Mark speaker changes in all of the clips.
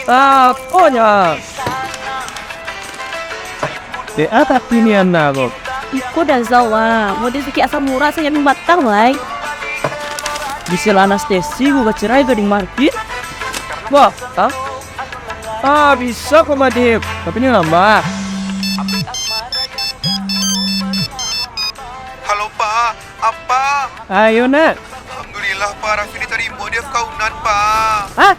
Speaker 1: Pokoknya. Di atas ini anak kok.
Speaker 2: 我的手啊，我的是asam murah saya membatang lai. Bisa anestesi gua cerai dari market.
Speaker 1: Wah, bisa kok Madip. Tapi ini lama.
Speaker 3: Halo Pak, apa?
Speaker 1: Ayo nak.
Speaker 3: Alhamdulillah Pak, Raffi diterima di FK Unan Pak.
Speaker 1: Hah?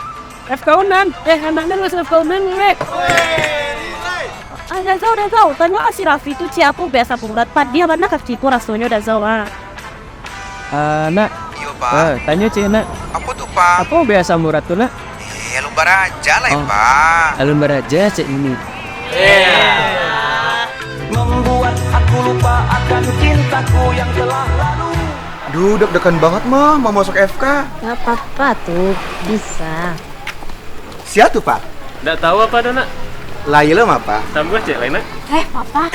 Speaker 1: FK Unan?
Speaker 2: Anaknya nggak FK Unan nih. Udah tahu. Tanya si Raffi itu siapa biasa pemberat Pak. Dia mana kasih itu rasanya udah tahu lah.
Speaker 1: Nak.
Speaker 3: Iya Pak.
Speaker 1: Tanya cik nak.
Speaker 3: Apa tuh Pak?
Speaker 1: Apa biasa murad tuh nak?
Speaker 3: Lumbar aja lah ya Pak.
Speaker 1: Alun beraja cik ini.
Speaker 4: Membuat aku lupa akan cintaku yang telah lalu.
Speaker 3: Duh, deg-degan banget mah mau masuk FK.
Speaker 2: Gak apa-apa tuh, bisa.
Speaker 3: Siapa tuh Pak?
Speaker 1: Nggak tahu apa dah nak?
Speaker 3: Laila mah Pak.
Speaker 1: Tambah cik lain nak.
Speaker 2: Papa.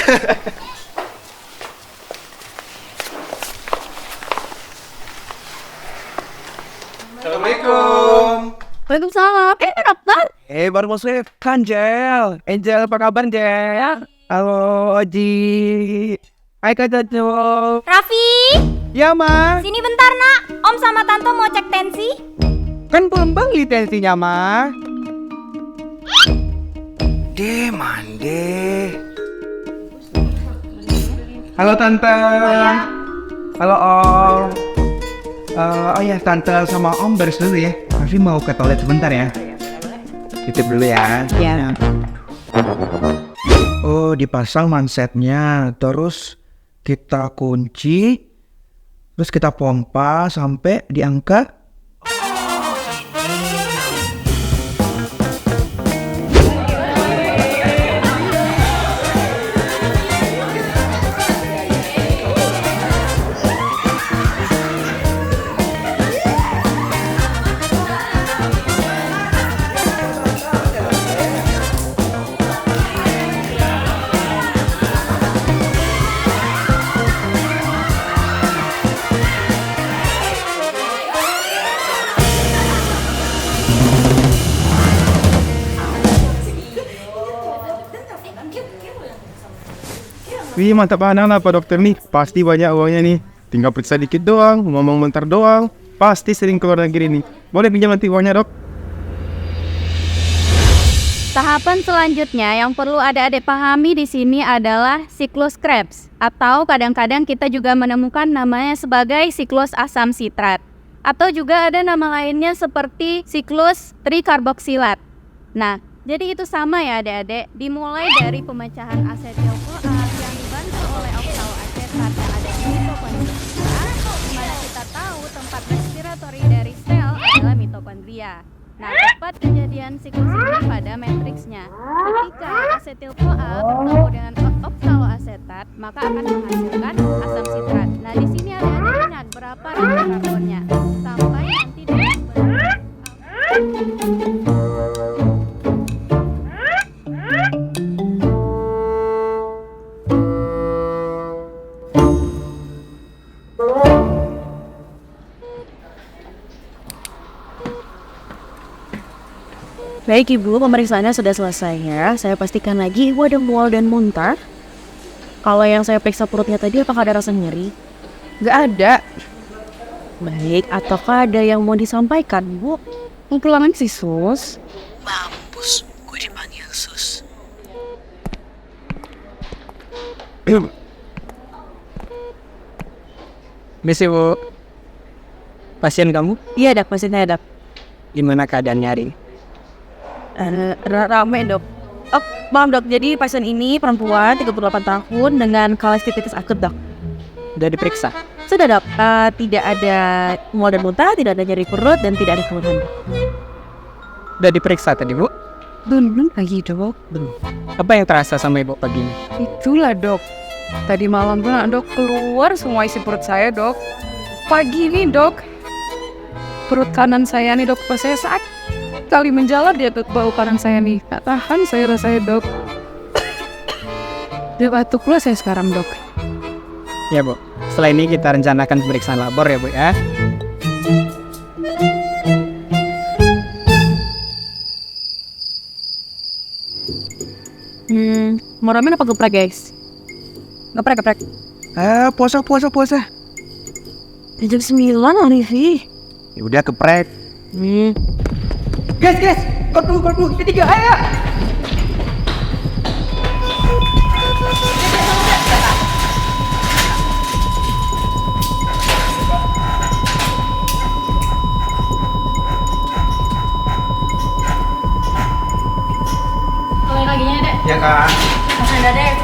Speaker 3: Assalamualaikum.
Speaker 2: Waalaikumsalam. Dokter.
Speaker 1: Baru masuk FK Angel. Angel apa kabar Angel? Halo Oji. Hai Kak Caco.
Speaker 5: Raffi,
Speaker 1: Ya ma.
Speaker 5: sini bentar nak. Om sama Tante mau cek tensi.
Speaker 1: Kan belum beli tensinya ma.
Speaker 3: Mande.
Speaker 6: Halo Tante. Halo Om. Oh ya Tante sama Om beres dulu ya. Raffi mau ke toilet sebentar ya. Titip dulu ya.
Speaker 2: Ya.
Speaker 6: Oh dipasang mansetnya. Terus kita kunci. Terus kita pompa sampai di angka.
Speaker 7: Wih mantap anak Pak Dokter nih, pasti banyak uangnya nih. Tinggal periksa dikit doang, ngomong bentar doang, pasti sering keluar negeri nih. Boleh pinjam nanti uangnya dok?
Speaker 5: Tahapan selanjutnya yang perlu adik-adik pahami di sini adalah siklus Krebs, atau kadang-kadang kita juga menemukan namanya sebagai siklus asam sitrat, atau juga ada nama lainnya seperti siklus trikarboksilat. Nah, jadi itu sama ya adik-adik, dimulai dari pemecahan asetil-CoA yang dibantu oleh oksaloasetat yang ada di mitokondria, di mana kita tahu tempat respiratori dari sel adalah mitokondria. Nah, tepat kejadian siklus ini pada matriksnya. Ketika asetil-CoA bertemu dengan oksaloasetat, maka akan menghasilkan asam sitrat. Nah, di sini adik-adik ingat berapa rangka karbonnya sampai nanti di
Speaker 2: Baik Ibu, pemeriksaannya sudah selesai ya. Saya pastikan lagi Ibu ada mual dan muntah. Kalau yang saya periksa perutnya tadi apakah ada rasa nyeri?
Speaker 8: Nggak ada.
Speaker 2: Baik, ataukah ada yang mau disampaikan Bu?
Speaker 8: Mau pulangan sih Sus.
Speaker 2: Mampus, gue dipanggil Sus.
Speaker 1: Misi Bu. Pasien kamu?
Speaker 2: Iya Dok, pasien saya Dok.
Speaker 1: Gimana keadaannya hari ini?
Speaker 2: Rame Dok. Oh, maaf Dok, jadi pasien ini perempuan 38 tahun dengan kolestitis akut Dok.
Speaker 1: Udah diperiksa?
Speaker 2: Sudah Dok, tidak ada mual dan muntah, tidak ada nyeri perut, dan tidak ada keluhan.
Speaker 1: Udah diperiksa tadi Bu?
Speaker 8: Belum lagi Dok.
Speaker 1: Belum. Apa yang terasa sama Ibu pagi ini?
Speaker 8: Itulah Dok. Tadi malam tuh Dok keluar semua isi perut saya Dok. Pagi ini Dok, perut kanan saya nih Dok, pas saya sakit kali menjalar dia tuh bau kanan saya nih. Gak tahan saya rasanya Dok. Dia batuk pula saya sekarang Dok.
Speaker 1: Ya Bu, setelah ini kita rencanakan pemeriksaan labor ya Bu ya.
Speaker 2: Mau ramen apa geprek guys? Geprek.
Speaker 6: Puasa.
Speaker 2: Jam 9 Arifi.
Speaker 6: Ya udah geprek.
Speaker 1: Guys, kau dulu, ketiga, ayo.
Speaker 5: Kalau kakinya dek,
Speaker 6: Ya kan?
Speaker 5: ada dek.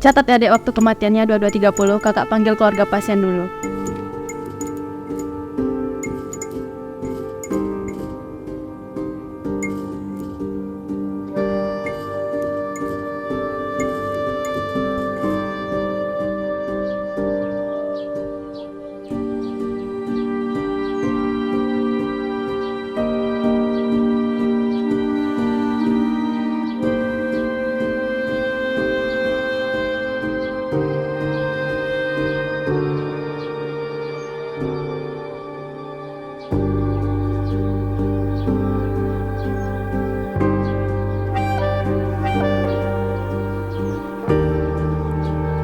Speaker 2: Catat ya dek, waktu kematiannya 22.30. Kakak panggil keluarga pasien dulu.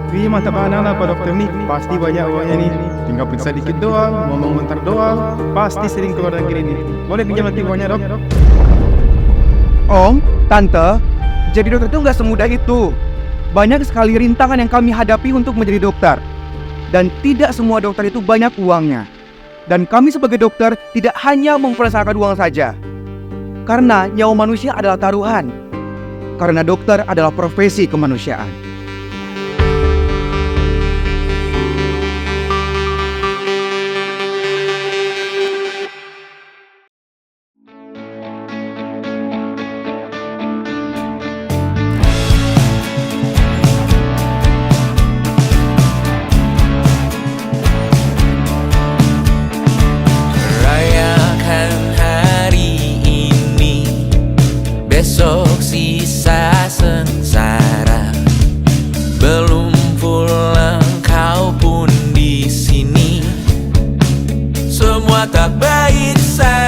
Speaker 7: Wih, mantap anak Pak Dokter nih. Pasti banyak uangnya nih. Tinggal periksa dikit doang, ngomong bentar doang. Pasti sering keluar negeri nih. Boleh pinjam nanti uangnya dok?
Speaker 1: Om, Tante, jadi dokter itu nggak semudah itu. Banyak sekali rintangan yang kami hadapi untuk menjadi dokter. Dan tidak semua dokter itu banyak uangnya. Dan kami sebagai dokter tidak hanya memperasalkan uang saja. Karena nyawa manusia adalah taruhan. Karena dokter adalah profesi kemanusiaan.
Speaker 9: Rayakan hari ini, besok sisa sengsara. Belum pulang kau pun di sini. Semua tak baik saja.